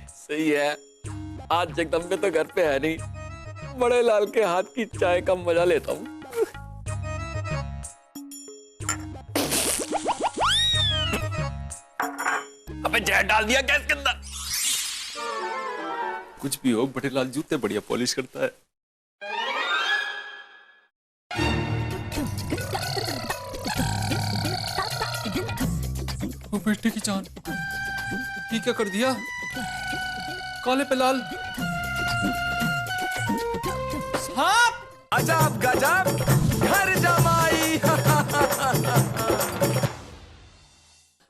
सही है। आज जगदम्बे तो घर पे है नहीं, बड़े लाल के हाथ की चाय का मजा लेता हूँ। अबे जहर डाल दिया गैस के अंदर। कुछ भी हो, बड़े लाल जूते बढ़िया पॉलिश करता है। वो बेटे की जान, ये क्या कर दिया? काले पे लाल सांप। अजब गजब घर जमाई।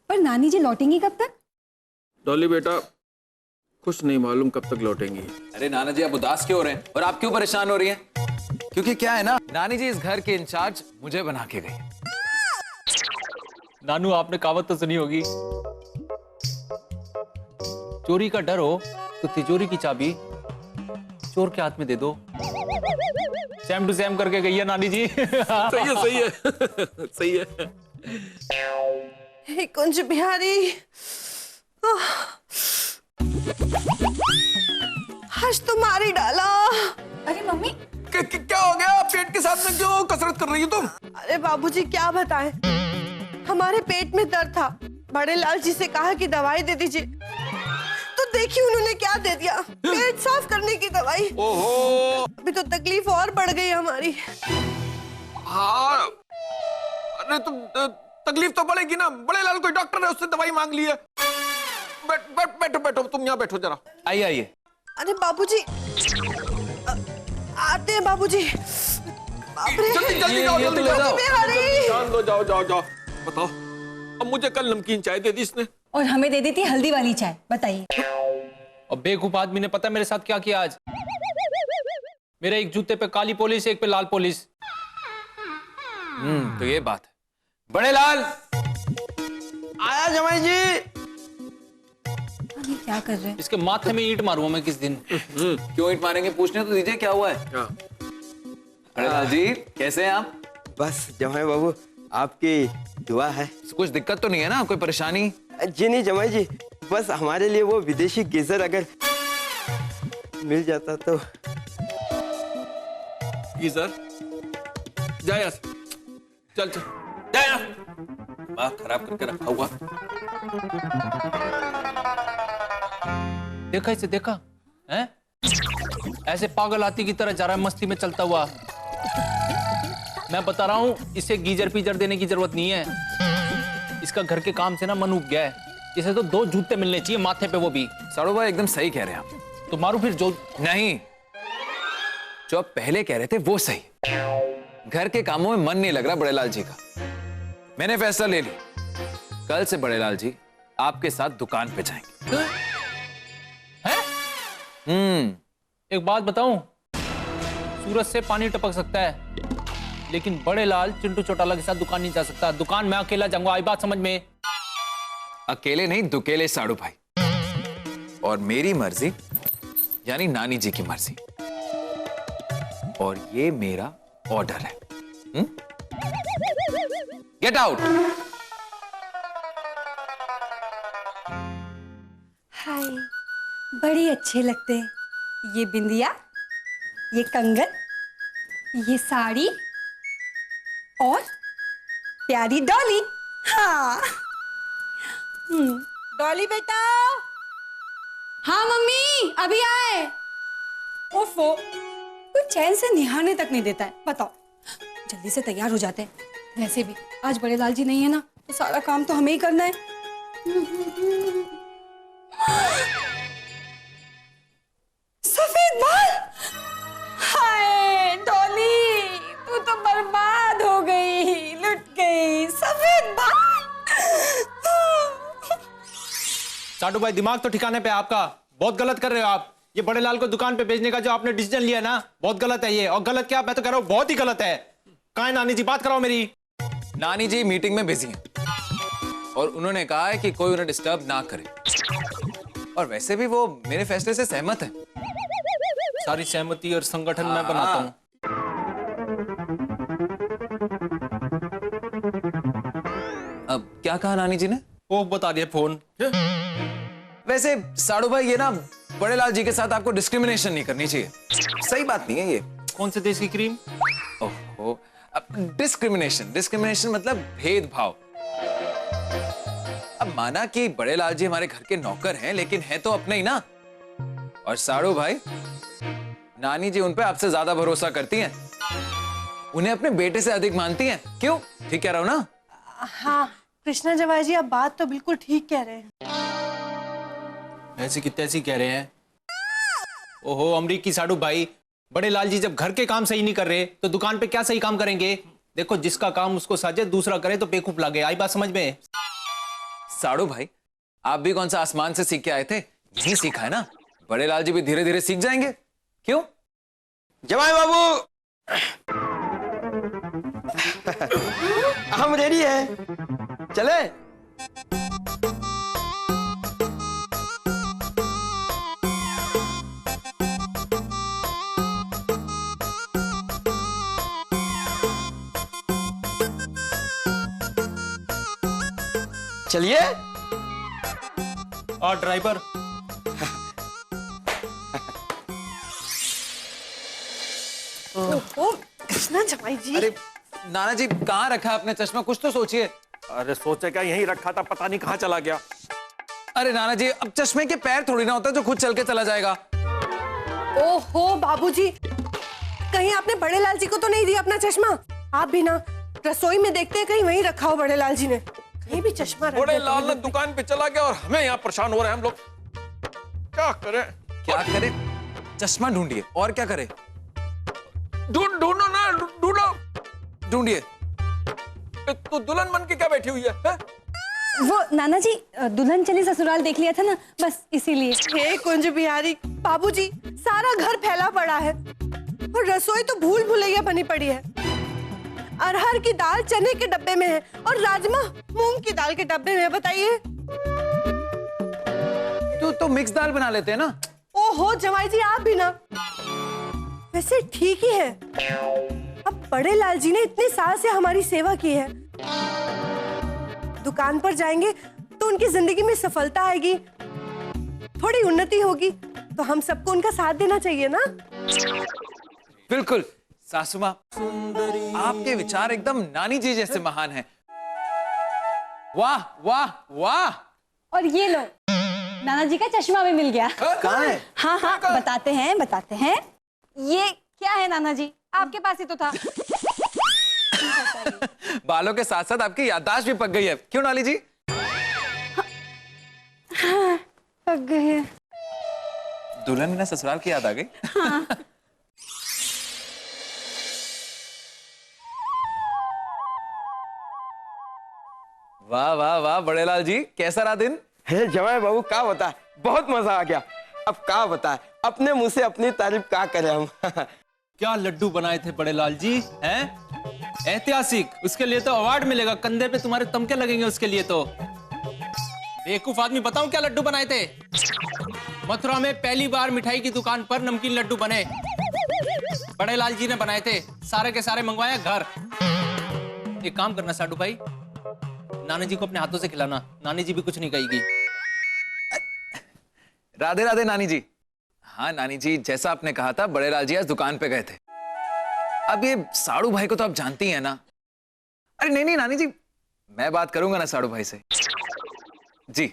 पर नानी जी लौटेंगी कब तक? डॉली बेटा, कुछ नहीं मालूम कब तक लौटेंगी। अरे नाना जी, आप उदास क्यों हो रहे हैं और आप क्यों परेशान हो रही हैं? क्योंकि क्या है ना, नानी जी इस घर के इंचार्ज मुझे बना के गई। नानू, आपने कहावत तो सुनी होगी, चोरी का डर हो तो तिजोरी की चाबी चोर के हाथ में दे दो। सेम टू सेम करके गई है नानी जी। सही है, सही है, सही है। हे कुंज बिहारी, हर्ष तो मार ही डाला। अरे मम्मी, क्या हो गया? पेट के साथ में क्यों कसरत कर रही हो तुम? अरे बाबूजी क्या बताएं, हमारे पेट में दर्द था। बड़े लाल जी से कहा कि दवाई दे दीजिए, तो देखिए उन्होंने क्या दे दिया, पेट साफ करने की दवाई। ओहो, अभी तो तकलीफ और बढ़ गई हमारी। हाँ, अरे तुम तकलीफ तो बढ़ेगी ना। बड़े लाल कोई डॉक्टर है, उससे दवाई मांग ली है। बैठो बैठो, तुम यहाँ बैठो जरा। आइए आइए। अरे बाबूजी, आते हैं बाबूजी। जल्दी जल्दी जाओ, जल्दी जाओ, जान दो, जाओ जाओ जाओ। बताओ, अब मुझे कल नमकीन चाय दे दी इसने, और हमें दे दी थी हल्दी वाली चाय। बताइए। और बेवकूफ आदमी ने पता मेरे साथ क्या किया आज? मेरे एक जूते पे काली पॉलिश, एक पे लाल पॉलिश। तो ये बात है। बड़े लाल आया जमाई जी। क्या कर रहे हैं? इसके माथे में ईंट मारूंगा मैं किस दिन। क्यों ईंट मारेंगे? पूछने तो दीजिए क्या हुआ है। बड़े लाल जी, कैसे हैं आप? बस जमाई बाबू, आपकी दुआ है। कुछ दिक्कत तो नहीं है ना, कोई परेशानी? जी नहीं जमाई जी, बस हमारे लिए वो विदेशी गीजर अगर मिल जाता तो। गीजर जा यहाँ से, चल चल जा यहाँ। वाह, खराब करके रखा हुआ। देखा इसे, देखा है? ऐसे पागल हाथी की तरह जा रहा है मस्ती में चलता हुआ। मैं बता रहा हूं, इसे गीजर पीजर देने की जरूरत नहीं है। इसका घर के काम से ना मन उब गया है। इसे तो 2 जूते मिलने चाहिए माथे पे, वो भी। साड़ू भाई एकदम सही कह रहे हैं आप। तो मारू फिर जो। नहीं, जो आप पहले कह रहे थे वो सही। घर के कामों में मन नहीं लग रहा बड़े लाल जी का। मैंने फैसला ले लिया, कल से बड़े लाल जी आपके साथ दुकान पे जाएंगे। एक बात बताऊं, सूरज से पानी टपक सकता है, लेकिन बड़े लाल चिंटू चौटाला के साथ दुकान नहीं जा सकता। दुकान मैं अकेला जाऊंगा, आई बात समझ में? अकेले नहीं, दुकेले साड़ू भाई। और मेरी मर्जी यानी नानी जी की मर्जी, और ये मेरा ऑर्डर है। Get out. हाय, बड़े अच्छे लगते हैं। ये बिंदिया, ये कंगन, ये साड़ी और प्यारी डॉली। हाँ। डॉली बेटा। हाँ मम्मी, अभी आए। ओफो, कोई चैन से निहारने तक नहीं देता है। बताओ, जल्दी से तैयार हो जाते हैं। वैसे भी आज बड़े लाल जी नहीं है ना, तो सारा काम तो हमें ही करना है। सफेद बाल। हाय डॉली, तू तो बर्बाद हो गई, लुट गई। सफेद बाल। साडू भाई, दिमाग तो ठिकाने पे आपका। बहुत गलत कर रहे हो आप। ये बड़े लाल को दुकान पे भेजने का जो आपने डिसीजन लिया ना, बहुत गलत है ये। और गलत क्या, मैं तो कह रहा हूँ बहुत ही गलत है। कहाँ है नानी जी? बात कराओ मेरी। नानी जी मीटिंग में बिजी हैं और उन्होंने कहा है कि कोई उन्हें डिस्टर्ब ना करे। और वैसे भी वो मेरे फैसले से सहमत है। सारी सहमति और संगठन मैं बनाता हूँ। अब क्या कहा नानी जी ने? वो बता दिया फोन। वैसे साड़ू भाई, ये ना बड़े लाल जी के साथ आपको डिस्क्रिमिनेशन नहीं करनी चाहिए। सही बात नहीं है ये। कौन से देश की क्रीम? ओहो, डिस्क्रिमिनेशन, डिस्क्रिमिनेशन मतलब भेदभाव। अब माना कि बड़े लाल जी हमारे घर के नौकर हैं, लेकिन हैं तो अपने ही ना। और साड़ू भाई, नानी जी उन पे आपसे ज्यादा भरोसा करती हैं, उन्हें अपने बेटे से अधिक मानती हैं। क्यों? ठीक कह रहा हूं ना? हाँ कृष्णा जवाई जी, आप बात तो बिल्कुल ठीक कह रहे हैं। ऐसी कितने ऐसी कह रहे हैं? ओहो अमरीकी साड़ू भाई, बड़े लाल जी जब घर के काम सही नहीं कर रहे तो दुकान पे क्या सही काम करेंगे? देखो, जिसका काम उसको साजे, दूसरा करे तो बेवकूफ लगे। आई बात समझ में? साड़ू भाई, आप भी कौन सा आसमान से सीख के आए थे? यही सीखा है ना। बड़े लाल जी भी धीरे धीरे सीख जाएंगे। क्यों? जमाई बाबू, हम रेडी है, चले? चलिए। और ड्राइवर? ओहो कृष्णा जवाई जी। अरे नाना जी, कहाँ रखा आपने चश्मा? कुछ तो सोचिए। अरे सोचे क्या, यहीं रखा था, पता नहीं कहाँ चला गया। अरे नाना जी, अब चश्मे के पैर थोड़ी ना होता जो खुद चल के चला जाएगा। ओहो बाबूजी, कहीं आपने बड़े लाल जी को तो नहीं दिया अपना चश्मा? आप भी ना रसोई में देखते हैं कहीं वहीं रखा हो बड़े लाल जी ने, कहीं भी चश्मा रख बड़े देते लाल हैं। ने दुकान पे चला गया और हमें यहाँ परेशान हो रहे हैं हम लोग। क्या करें? क्या करे? चश्मा ढूंढिए। और क्या करे? ढूंढो ना, ढूंढो। ढूंढिए। तो दुल्हन बन के क्या बैठी हुई है? वो नाना जी, दुल्हन चली ससुराल देख लिया था ना, बस इसीलिए। हे कुंज बिहारी बाबूजी, सारा घर फैला पड़ा है और रसोई तो भूल भुलैया बनी पड़ी है। अरहर की दाल चने के डब्बे में है और राजमा मूंग की दाल के डब्बे में है। बताइए। तो मिक्स दाल बना लेते हैं ना। ओहो जवाई जी, आप भी ना। वैसे ठीक ही है, अब बड़े लाल जी ने इतने साल से हमारी सेवा की है, दुकान पर जाएंगे तो उनकी जिंदगी में सफलता आएगी, थोड़ी उन्नति होगी, तो हम सबको उनका साथ देना चाहिए ना। बिल्कुल सासू माँ, आपके विचार एकदम नानी जी जैसे महान हैं। वाह वाह वाह। और ये लो, नाना जी का चश्मा भी मिल गया। कहाँ है? हाँ हाँ, बताते हैं बताते हैं। ये क्या है नाना जी, आपके पास ही तो था। बालों के साथ साथ आपकी याददाश्त भी पक गई है। क्यों नाली जी? हाँ, पक गए हैं। दुल्हन में ना ससुराल की याद आ गई। हाँ। वाह वाह वाह बड़े लाल जी, कैसा रहा दिन? हे जमाई बाबू, क्या बता, बहुत मजा आ गया। अब क्या बताए, अपने मुंह से अपनी तारीफ क्या करें हम। क्या लड्डू बनाए थे बड़े लाल जी, हैं? ऐतिहासिक। उसके लिए तो अवार्ड मिलेगा, कंधे पे तुम्हारे तमके लगेंगे उसके लिए तो। बेवकूफ आदमी, बताऊं क्या लड्डू बनाए थे? मथुरा में पहली बार मिठाई की दुकान पर नमकीन लड्डू बने, बड़े लाल जी ने बनाए थे। सारे के सारे मंगवाए घर। एक काम करना साडू भाई, नानी जी को अपने हाथों से खिलाना, नानी जी भी कुछ नहीं कहेगी। राधे राधे नानी जी। हाँ नानी जी, जैसा आपने कहा था, बड़े लाल जी आज दुकान पे गए थे। अब ये साड़ू भाई को तो आप जानती हैं ना। अरे नहीं नहीं नानी जी, मैं बात करूंगा ना साड़ू भाई से। जी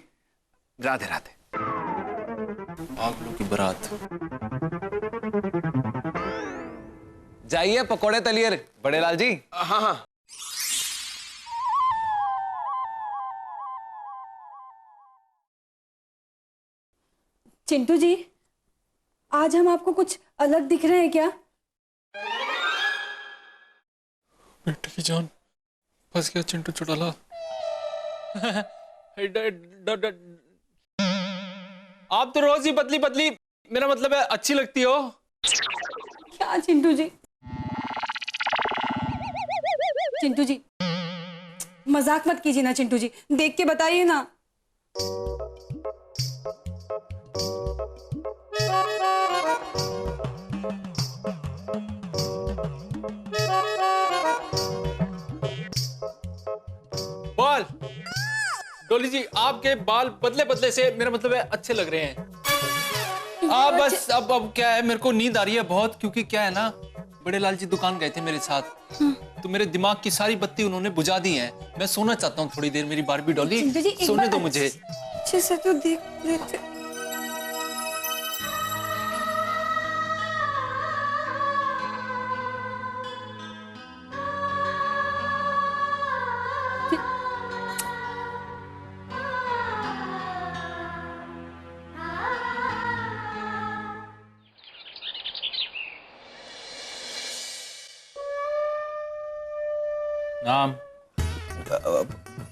राधे राधे। पागलों की बारात। जाइए पकोड़े तलिए बड़े लाल जी। हाँ हाँ। चिंटू जी, आज हम आपको कुछ अलग दिख रहे हैं क्या? बेटे की जान, फंस गया चिंटू चुड़ैला। आप तो रोज ही पतली पतली, मेरा मतलब है अच्छी लगती हो। क्या चिंटू जी? चिंटू जी, मजाक मत कीजिए ना चिंटू जी, देख के बताइए ना। बोल, डोली जी आपके बाल बदले बदले से, मेरा मतलब है अच्छे लग रहे हैं। बस अब क्या है, मेरे को नींद आ रही है बहुत, क्योंकि क्या है ना, बड़े लाल जी दुकान गए थे मेरे साथ, तो मेरे दिमाग की सारी बत्ती उन्होंने बुझा दी है। मैं सोना चाहता हूँ थोड़ी देर, मेरी बारबी डॉली, चिंटू जी, एक सोने बार दो मुझे। अच्छे से तो देख लेते। नाम?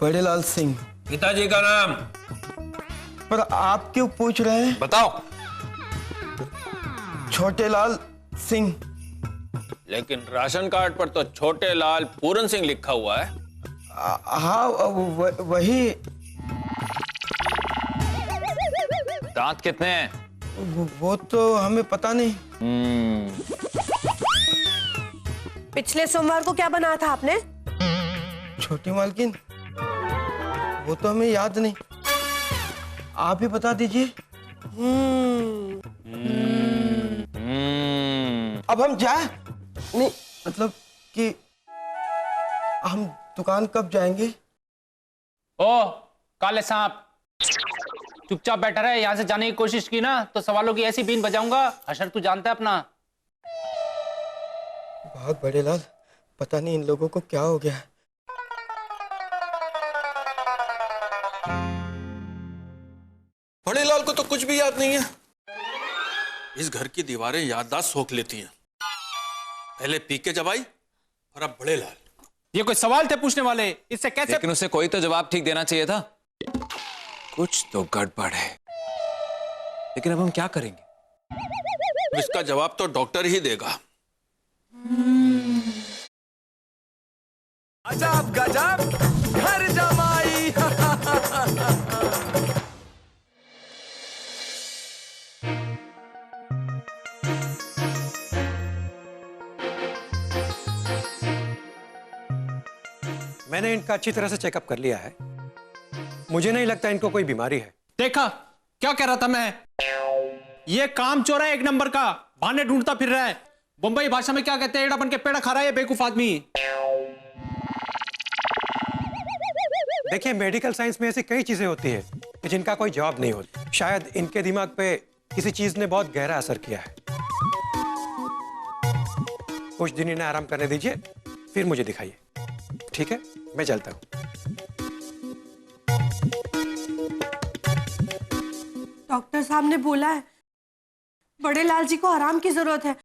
बड़े लाल सिंह। पिताजी का नाम? पर आप क्यों पूछ रहे हैं? बताओ। छोटे लाल सिंह। लेकिन राशन कार्ड पर तो छोटे लाल पूरन सिंह लिखा हुआ है। हाँ वही। दांत कितने हैं? वो तो हमें पता नहीं। पिछले सोमवार को क्या बनाया था आपने? छोटी मालकिन, वो तो हमें याद नहीं, आप ही बता दीजिए। अब हम जाए? नहीं मतलब कि हम दुकान कब जाएंगे? ओ काले सांप, चुपचाप बैठा रहे। यहाँ से जाने की कोशिश की ना तो सवालों की ऐसी बीन बजाऊंगा, हशर तू जानता है अपना। बहुत बड़े लाल, पता नहीं इन लोगों को क्या हो गया। बड़े लाल को तो कुछ भी याद नहीं है। इस घर की दीवारें याददाश्त सोख लेती हैं। पहले पीके जबाई और अब बड़े लाल। ये कोई सवाल थे पूछने वाले? इससे कैसे? लेकिन उसे कोई तो जवाब ठीक देना चाहिए था। कुछ तो गड़बड़ है, लेकिन अब हम क्या करेंगे? इसका जवाब तो डॉक्टर ही देगा। अजब गजब घर जमाई। मैंने इनका अच्छी तरह से चेकअप कर लिया है, मुझे नहीं लगता इनको कोई बीमारी है। देखा क्या कह रहा था मैं? ये काम चोर है एक नंबर का, बहाने ढूंढता फिर रहा है। बंबई भाषा में क्या कहते हैं, एड़ा बन के पेड़ा खा रहा है बेवकूफ आदमी। देखिए, मेडिकल साइंस में ऐसी कई चीजें होती हैं कि जिनका कोई जवाब नहीं होता। शायद इनके दिमाग पे किसी चीज ने बहुत गहरा असर किया है। कुछ दिन इन्हें आराम करने दीजिए, फिर मुझे दिखाइए। ठीक है, मैं चलता हूं। डॉक्टर साहब ने बोला है बड़े लाल जी को आराम की जरूरत है,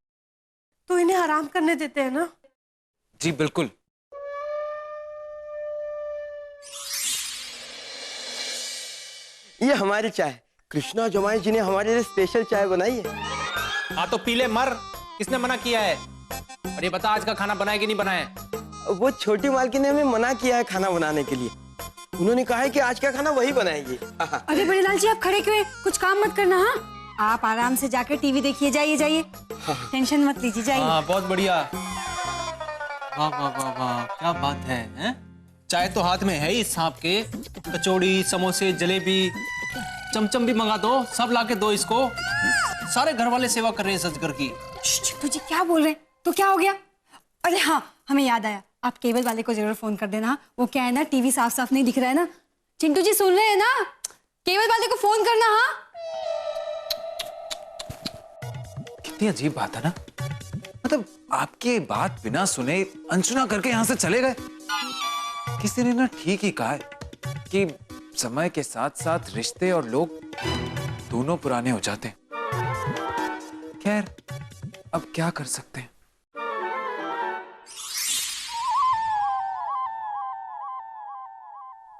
तो इन्हें आराम करने देते हैं ना। जी बिल्कुल। ये हमारी चाय, कृष्णा जमाई जी ने हमारे लिए स्पेशल चाय बनाई है। हाँ तो पीले मर, किसने मना किया है? और ये बता आज का खाना बनाए कि नहीं बनाए? वो छोटी मालकिन ने हमें मना किया है खाना बनाने के लिए। उन्होंने कहा है कि आज का खाना वही बनाएंगे। अरे बड़े लाल जी, आप खड़े क्यों हैं? कुछ काम मत करना। हाँ, आप आराम से जाकर टीवी देखिए। जाइए, टेंशन मत लीजिए, जाइए। हाँ बहुत बढ़िया। वाह वाह वाह वाह, क्या बात है, हैं? चाय तो हाथ में है ही सांप के। कचौड़ी, समोसे, जलेबी, चमचम भी मंगा दो, सब लाके दो इसको। सारे घर वाले सेवा कर रहे हैं सजगर की। चिंटू जी क्या बोल रहे हैं? तो क्या हो गया? अरे हाँ, हमें याद आया, आप केबल वाले को जरूर फोन कर देना। वो क्या है ना, टीवी साफ साफ नहीं दिख रहा है ना। चिंटू जी सुन रहे हैं ना? केबल वाले को फोन करना। हाँ, कितनी अजीब बात है ना, मतलब आपकी बात बिना सुने अनसुना करके यहां से चले गए। किसी ने ना ठीक ही कहा है कि समय के साथ साथ रिश्ते और लोग दोनों पुराने हो जाते हैं। खैर, अब क्या कर सकते हैं।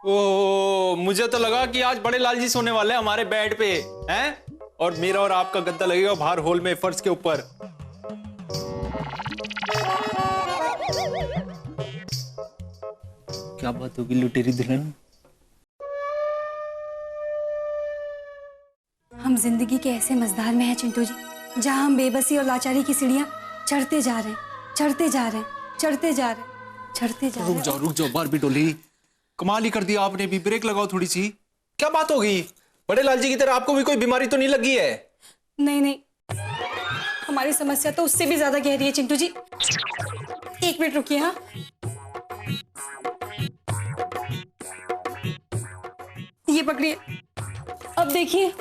ओ, मुझे तो लगा कि आज बड़े लाल जी सोने वाले हैं हमारे बेड पे, हैं? और मेरा और आपका गद्दा लगेगा बाहर हॉल में फर्श के ऊपर। क्या बात होगी लुटेरी दुल्हन? हम जिंदगी के ऐसे मझधार में हैं चिंटू जी, जहाँ हम बेबसी और लाचारी की सीढ़ियां चढ़ते जा रहे हैं, चढ़ते जा रहे हैं, चढ़ते जा रहे हैं, चढ़ते जा रहे हैं। रुक जाओ बारबी डोली, कमाल ही कर दिया आपने भी। ब्रेक लगाओ थोड़ी सी। क्या बात हो गई? बड़े लाल जी की तरह आपको भी कोई बीमारी तो नहीं लगी है? नहीं नहीं, हमारी समस्या तो उससे भी ज्यादा गहरी है चिंटू जी। एक मिनट रुकिए। हाँ, ये पकड़िए। अब देखिए,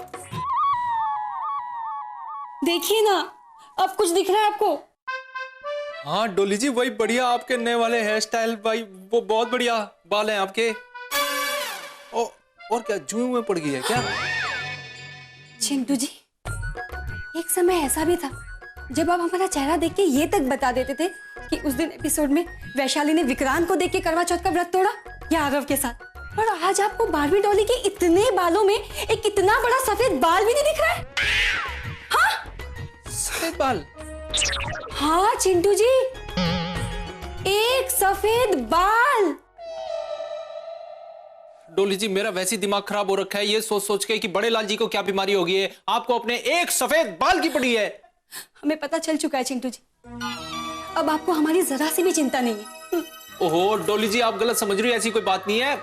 देखिए ना, अब कुछ दिख रहा है आपको? हाँ डोली जी, वही बढ़िया आपके नए वाले हेयर स्टाइल भाई, वो बहुत बढ़िया बाल हैं आपके। और क्या जुए में पड़ गई है क्या? चिंटू जी, एक समय ऐसा भी था जब आप हमारा चेहरा देख के ये तक बता देते थे कि उस दिन एपिसोड में वैशाली ने विक्रांत को देख के करवा चौथ का व्रत तोड़ा या आरव के साथ। और आज आपको बारहवीं डॉली के इतने बालों में एक इतना बड़ा सफेद बाल भी नहीं दिख रहा है। हाँ, सफेद बाल? हाँ चिंटू जी, एक सफेद बाल। डोली जी, मेरा वैसे दिमाग खराब हो रखा है ये सोच सोच के कि बड़े लाल जी को क्या बीमारी हो गई है, आपको अपने एक सफेद बाल की पड़ी है। हमें पता चल चुका है चिंटू जी, अब आपको हमारी जरा सी भी चिंता नहीं है। ओहो डोली जी, आप गलत समझ रही हो, ऐसी कोई बात नहीं है।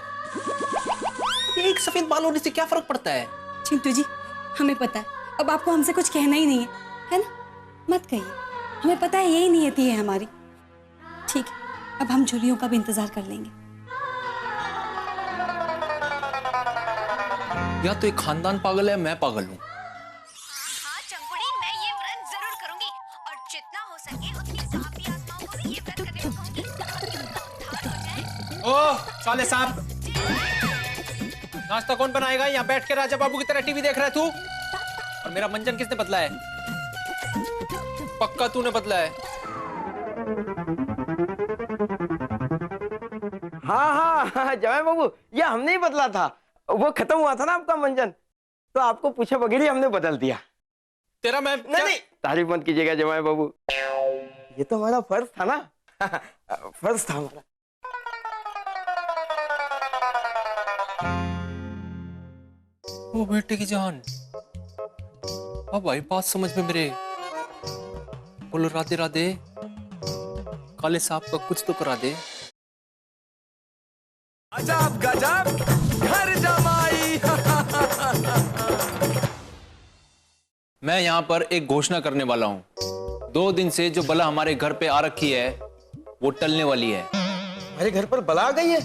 एक सफेद बाल होने से क्या फर्क पड़ता है? चिंटू जी, हमें पता है अब आपको हमसे कुछ कहना ही नहीं है ना? मत कहिए, हमें पता है यही नियति है हमारी। ठीक है, अब हम झुर्रियों का भी इंतजार कर लेंगे। या तो एक खानदान पागल है, मैं पागल हूँ। हाँ चंपुड़ी, मैं ये व्रत जरूर करूंगी और जितना हो सके उतनी सांपी आत्माओं को भी ये व्रत करने को कहूंगी ताकि उद्धार हो जाए। ओह साले सांप, नाश्ता कौन बनाएगा? यहाँ बैठ के राजा बाबू की तरह टीवी देख रहा है तू? और मेरा मंजन किसने बदला है? पक्का तूने बदला है। हाँ जमाई बाबू, ये हमने ही बदला था। वो खत्म हुआ था ना आपका मंजन, तो आपको पूछे बगैर ही हमने बदल दिया। तेरा मैं नहीं, तारीफ मत कीजिएगा जमाई बाबू, ये तो हमारा फर्ज था ना। फर्ज था हमारा। ओ बेटे की जान, अब भाई बात समझ में मेरे। बोलो राधे राधे, काले सांप का कुछ तो करा दे। अजब गजब घर जमाई। मैं यहाँ पर एक घोषणा करने वाला हूँ। 2 दिन से जो बला हमारे घर पे आ रखी है वो टलने वाली है। हमारे घर पर बला आ गई है?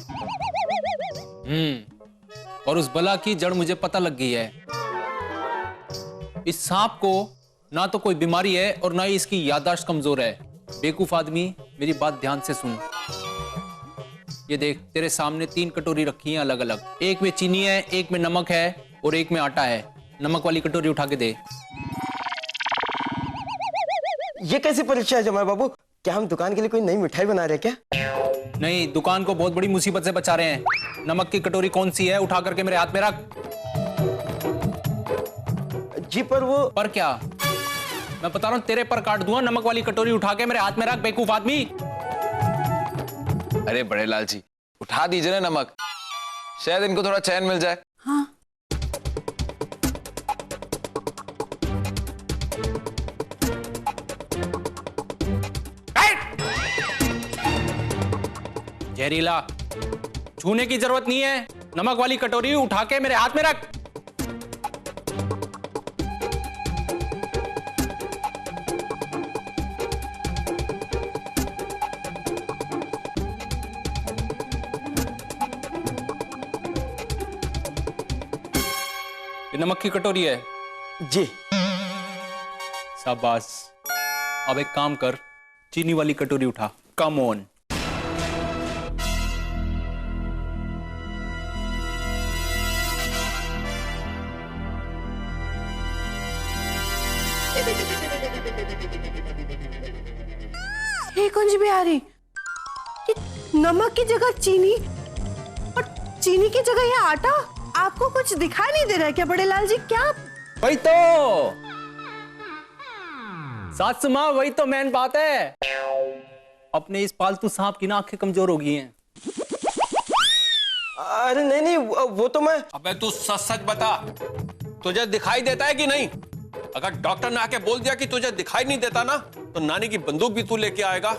और उस बला की जड़ मुझे पता लग गई है। इस सांप को ना तो कोई बीमारी है और ना ही इसकी याददाश्त कमजोर है। बेवकूफ आदमी, मेरी बात ध्यान से सुन। ये देख, तेरे सामने 3 कटोरी रखी हैं अलग अलग। एक में चीनी है, एक में नमक है और एक में आटा है। नमक वाली कटोरी उठा के दे। ये कैसी परीक्षा है जमाई बाबू? क्या हम दुकान के लिए कोई नई मिठाई बना रहे हैं क्या? नहीं, दुकान को बहुत बड़ी मुसीबत से बचा रहे हैं। नमक की कटोरी कौन सी है? उठा करके मेरे हाथ में रख। जी पर वो पर क्या? मैं बता रहा हूं, तेरे पर काट दूंगा। नमक वाली कटोरी उठा के मेरे हाथ में रख, बेवकूफ आदमी। अरे बड़े लाल जी, उठा दीजिए ना नमक, शायद इनको थोड़ा चैन मिल जाए। हाँ, जहरीला, छूने की जरूरत नहीं है। नमक वाली कटोरी उठा के मेरे हाथ में रख। ये नमक की कटोरी है? जी। शाबाश। अब एक काम कर, चीनी वाली कटोरी उठा। Come on. हे कुंज बिहारी, ये नमक की जगह चीनी और चीनी की जगह ये आटा। आपको कुछ दिखाई नहीं दे रहा है क्या बड़े लाल जी? क्या वही तो सासू माँ, वही तो मेन बात है। अपने इस पालतू सांप की ना आंखें कमजोर हो गई हैं। अरे नहीं, वो तो मैं। अबे तू सच सच बता, तुझे दिखाई देता है कि नहीं? अगर डॉक्टर ने आके बोल दिया कि तुझे दिखाई नहीं देता ना, तो नानी की बंदूक भी तू लेके आएगा,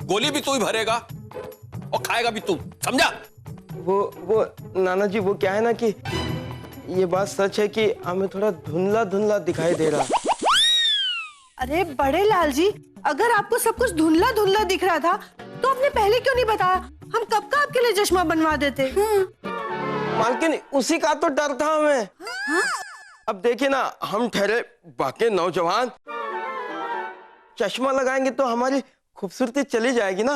गोली भी तू ही भरेगा और खाएगा भी तू, समझा? वो नाना जी, वो क्या है ना कि ये बात सच है कि हमें थोड़ा धुंधला धुंधला दिखाई दे रहा। अरे बड़े लाल जी, अगर आपको सब कुछ धुंधला धुंधला दिख रहा था तो आपने पहले क्यों नहीं बताया? हम कब का आपके लिए चश्मा बनवा देते। मालकिन, उसी का तो डर था हमें। अब देखिए ना, हम ठहरे बाकी नौजवान, चश्मा लगाएंगे तो हमारी खूबसूरती चली जाएगी ना।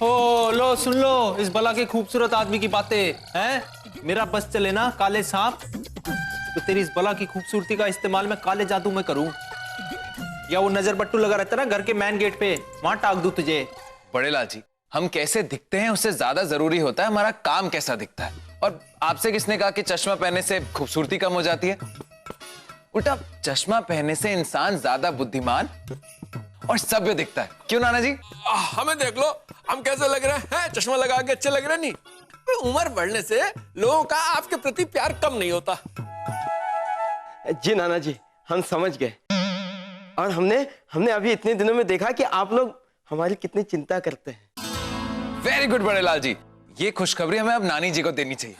हो लो, सुन लो इस बला के खूबसूरत आदमी की बातें हैं। मेरा बस चले ना काले सांप, तो तेरी इस बला की खूबसूरती का इस्तेमाल मैं काले जादू में करूं, या वो नजर बट्टू लगा रहता ना घर के मेन गेट पे, वहां टाक दूं तुझे। बड़े लाल जी, हम कैसे दिखते हैं उससे ज्यादा जरूरी होता है हमारा काम कैसा दिखता है। और आपसे किसने कहा कि चश्मा पहनने से खूबसूरती कम हो जाती है? उल्टा चश्मा पहनने से इंसान ज्यादा बुद्धिमान और सभ्य दिखता है। क्यों नाना जी? हमें देख लो, हम कैसे लग रहे हैं? चश्मा लगा के अच्छे लग रहे नहीं? उम्र बढ़ने से लोगों का आपके प्रति प्यार कम नहीं होता। जी नाना जी, हम समझ गए। और हमने अभी इतने दिनों में देखा कि आप लोग हमारी कितनी चिंता करते हैं। वेरी गुड बड़े लाल जी, ये खुशखबरी हमें अब नानी जी को देनी चाहिए।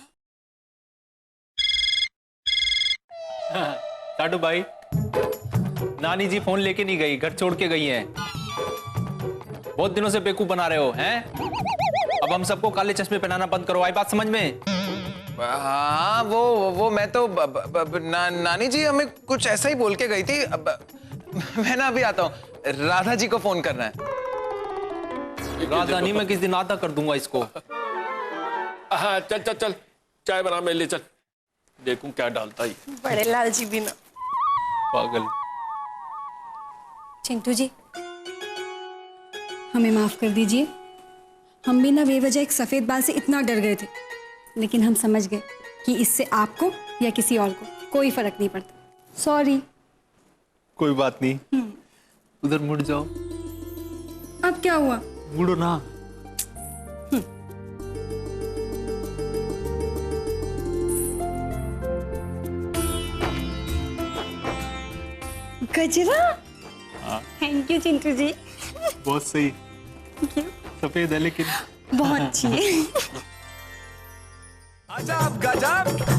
साडू भाई, नानी जी फोन लेके नहीं गई, घर छोड़ के गई हैं। बहुत दिनों से बेवकूफ बना रहे हो हैं। अब हम सबको काले चश्मे पहनाना बंद करो। आई बात समझ में? हाँ, वो मैं तो नानी जी हमें कुछ ऐसा ही बोल के गई थी। मैं ना अभी आता हूँ, राधा जी को फोन करना है। राधा नहीं, मैं किस दिन आधा कर दूंगा इसको। हाँ, चल चल चल, चाय बना मेरे लिए, चल देखूं क्या डालता ही। बड़े लाल जी भी ना पागल। चिंटू जी, हमें माफ कर दीजिए। हम भी ना बेवजह एक सफेद बाल से इतना डर गए थे, लेकिन हम समझ गए कि इससे आपको या किसी और को कोई फर्क नहीं पड़ता। सॉरी। कोई बात नहीं, उधर मुड़ जाओ। अब क्या हुआ? मुड़ो ना। गजरा। थैंक यू चिंटू जी। बहुत सही। सफेद है लेकिन बहुत अच्छी है। अजब गजब